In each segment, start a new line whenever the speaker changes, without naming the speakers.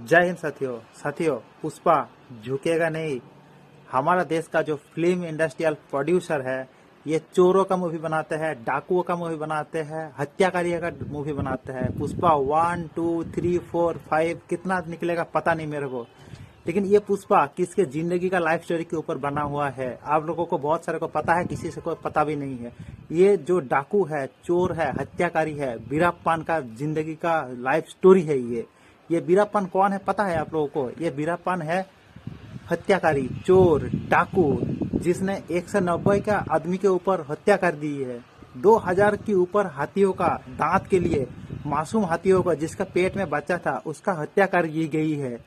जय हिंद साथियों पुष्पा झुकेगा नहीं। हमारा देश का जो फिल्म इंडस्ट्रियल प्रोड्यूसर है, ये चोरों का मूवी बनाते हैं, डाकुओं का मूवी बनाते हैं, हत्याकारियों का मूवी बनाते हैं। पुष्पा 1, 2, 3, 4, 5 कितना निकलेगा पता नहीं मेरे को, लेकिन ये पुष्पा किसके जिंदगी का लाइफ स्टोरी के ऊपर बना हुआ है। आप लोगों को बहुत सारे को पता है, किसी से को पता भी नहीं है। ये जो डाकू है, चोर है, हत्याकारी है, वीरप्पन का जिंदगी का लाइफ स्टोरी है। ये वीरप्पन कौन है पता है आप लोगों को? ये वीरप्पन है हत्याकारी, चोर, डाकू, जिसने 190 का आदमी के ऊपर हत्या कर दी है। 2000 के ऊपर हाथियों का दांत के लिए, मासूम हाथियों का जिसका पेट में बच्चा था उसका हत्या कर दी गई है।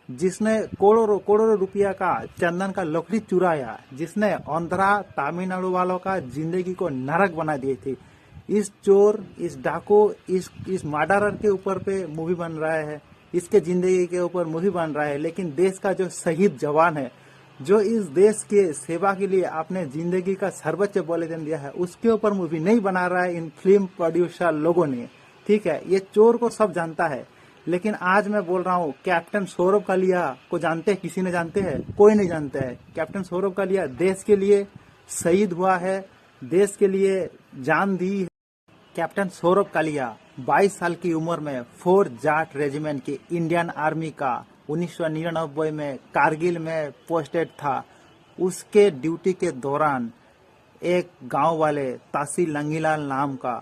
जिसने करोड़ों रुपया का चंदन का लकड़ी चुराया, जिसने आंध्रा तमिलनाडु वालों का जिंदगी को नरक बना दिए थे। इस चोर, इस डाकू, इस मर्डरर के ऊपर पे मूवी बन रहा है, इसके जिंदगी के ऊपर मूवी बन रहा है। लेकिन देश का जो शहीद जवान है, जो इस देश के सेवा के लिए अपने जिंदगी का सर्वोच्च बलिदान दिया है, उसके ऊपर मूवी नहीं बना रहा है इन फिल्म प्रोड्यूसर लोगों ने। ठीक है, ये चोर को सब जानता है, लेकिन आज मैं बोल रहा हूँ, कैप्टन सौरभ कालिया को जानते हैं? किसी ने जानते हैं? कोई नहीं जानता है। कैप्टन सौरभ कालिया देश के लिए शहीद हुआ है, देश के लिए जान दी है। कैप्टन सौरभ कालिया 22 साल की उम्र में 4 जाट रेजिमेंट की इंडियन आर्मी का 1999 में कारगिल में पोस्टेड था। उसके ड्यूटी के दौरान एक गांव वाले तासी लंगीलाल नाम का,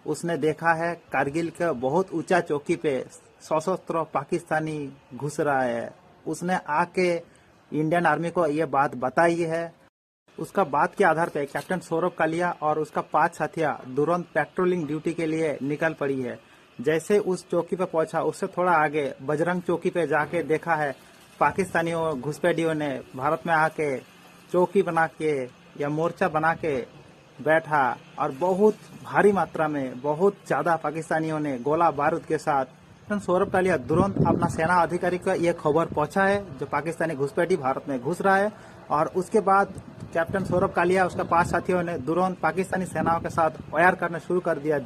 उसने देखा है कारगिल के बहुत ऊंचा चौकी पे सशस्त्र पाकिस्तानी घुस रहा है। उसने आके इंडियन आर्मी को ये बात बताई है। उसका बात के आधार पे कैप्टन सौरभ कालिया और उसका 5 साथियां तुरंत पेट्रोलिंग ड्यूटी के लिए निकल पड़ी है। जैसे उस चौकी पे पहुंचा, उससे थोड़ा आगे बजरंग चौकी पे जाके देखा है पाकिस्तानियों घुसपैठियों ने भारत में आके चौकी बना के या मोर्चा बना के बैठा, और बहुत भारी मात्रा में, बहुत ज्यादा पाकिस्तानियों ने गोला बारूद के साथ कैप्टन सौरभ कालिया तुरंत अपना सेना अधिकारी को यह खबर पहुंचा है जो पाकिस्तानी घुसपैठी भारत में घुस रहा है। और उसके बाद कैप्टन सौरभ कालिया उसका 5 साथियों ने तुरंत पाकिस्तानी सेनाओं के साथ वायर करना शुरू कर दिया।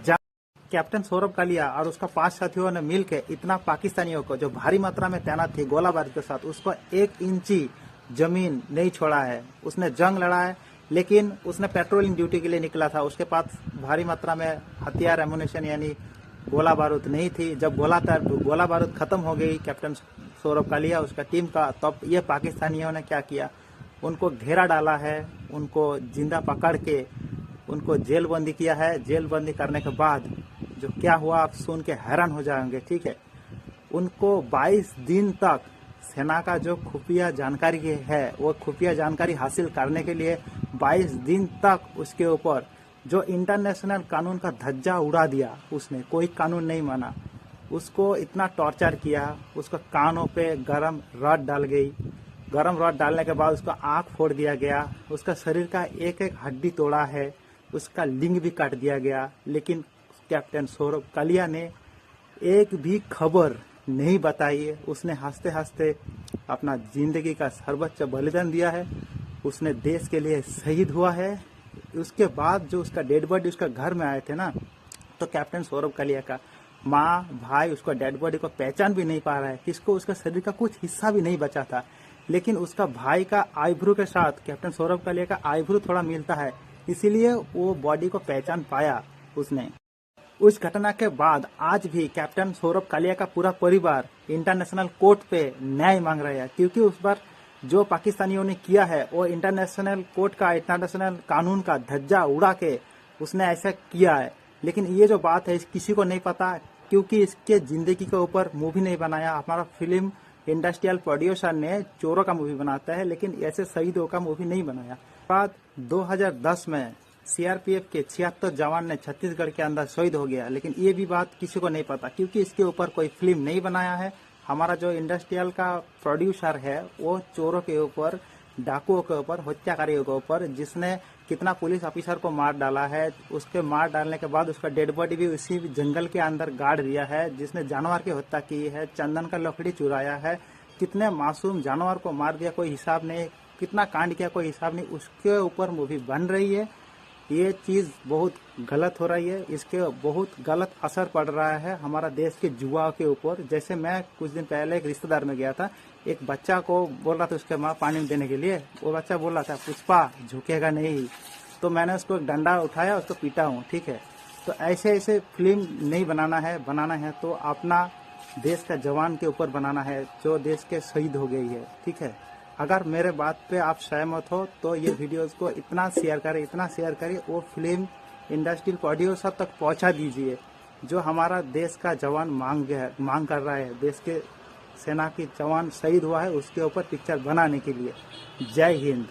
कैप्टन सौरभ कालिया और उसका 5 साथियों ने मिलकर इतना पाकिस्तानियों को जो भारी मात्रा में तैनात थी गोला बारूद के साथ, उसको 1 इंची जमीन नहीं छोड़ा है। उसने जंग लड़ा है, लेकिन उसने पेट्रोलिंग ड्यूटी के लिए निकला था। उसके पास भारी मात्रा में हथियार, एमुनेशन यानी गोला बारूद नहीं थी। जब गोला बारूद खत्म हो गई कैप्टन सौरभ कालिया उसका टीम का, तब ये पाकिस्तानियों ने क्या किया, उनको घेरा डाला है, उनको जिंदा पकड़ के उनको जेल बंदी किया है। जेल बंदी करने के बाद जो क्या हुआ आप सुन के हैरान हो जाएंगे। ठीक है, उनको 22 दिन तक सेना का जो खुफिया जानकारी है, वो खुफिया जानकारी हासिल करने के लिए 22 दिन तक उसके ऊपर जो इंटरनेशनल कानून का धज्जा उड़ा दिया, उसने कोई कानून नहीं माना। उसको इतना टॉर्चर किया, उसको कानों पे गरम रॉड डाल गई। गरम रॉड डालने के बाद उसका आंख फोड़ दिया गया, उसका शरीर का एक एक हड्डी तोड़ा है, उसका लिंग भी काट दिया गया। लेकिन कैप्टन सौरभ कालिया ने एक भी खबर नहीं बताई है। उसने हंसते हंसते अपना जिंदगी का सर्वोच्च बलिदान दिया है। उसने देश के लिए शहीद हुआ है। उसके बाद जो उसका डेड बॉडी उसका घर में आए थे ना, तो कैप्टन सौरभ कालिया का माँ, भाई उसका डेड बॉडी को पहचान भी नहीं पा रहा है, किसको उसका शरीर का कुछ हिस्सा भी नहीं बचा था। लेकिन उसका भाई का आईब्रो के साथ कैप्टन सौरभ कालिया का आईब्रो थोड़ा मिलता है, इसीलिए वो बॉडी को पहचान पाया उसने। उस घटना के बाद आज भी कैप्टन सौरभ कालिया का पूरा परिवार इंटरनेशनल कोर्ट पे न्याय मांग रहा है, क्योंकि उस बार जो पाकिस्तानियों ने किया है वो इंटरनेशनल कोर्ट का, इंटरनेशनल कानून का धज्जा उड़ा के उसने ऐसा किया है। लेकिन ये जो बात है किसी को नहीं पता, क्योंकि इसके जिंदगी के ऊपर मूवी नहीं बनाया। हमारा फिल्म इंडस्ट्रियल प्रोड्यूसर ने चोरों का मूवी बनाता है, लेकिन ऐसे शहीदों का मूवी नहीं बनाया। बाद 2010 में सीआरपीएफ के 76 जवान ने छत्तीसगढ़ के अंदर शहीद हो गया, लेकिन ये भी बात किसी को नहीं पता, क्योंकि इसके ऊपर कोई फिल्म नहीं बनाया है। हमारा जो इंडस्ट्रियल का प्रोड्यूसर है वो चोरों के ऊपर, डाकुओं के ऊपर, हत्याकारियों के ऊपर, जिसने कितना पुलिस ऑफिसर को मार डाला है, उसके मार डालने के बाद उसका डेड बॉडी भी उसी जंगल के अंदर गाड़ दिया है, जिसने जानवर की हत्या की है, चंदन का लकड़ी चुराया है, कितने मासूम जानवर को मार दिया कोई हिसाब नहीं, कितना कांड किया कोई हिसाब नहीं, उसके ऊपर मूवी बन रही है। ये चीज बहुत गलत हो रही है। इसके बहुत गलत असर पड़ रहा है हमारा देश के युवाओं के ऊपर। जैसे मैं कुछ दिन पहले एक रिश्तेदार में गया था, एक बच्चा को बोल रहा था उसके माँ पानी देने के लिए, वो बच्चा बोल रहा था पुष्पा झुकेगा नहीं, तो मैंने उसको एक डंडा उठाया, उसको पीटा हूँ, ठीक है। तो ऐसे ऐसे फिल्म नहीं बनाना है तो अपना देश का जवान के ऊपर बनाना है जो देश के शहीद हो गई है, ठीक है। अगर मेरे बात पे आप सहमत हो तो ये वीडियोस को इतना शेयर करें, वो फिल्म इंडस्ट्रियल प्रोड्यूसर तक पहुंचा दीजिए जो हमारा देश का जवान मांग कर रहा है, देश के सेना की जवान शहीद हुआ है उसके ऊपर पिक्चर बनाने के लिए। जय हिंद।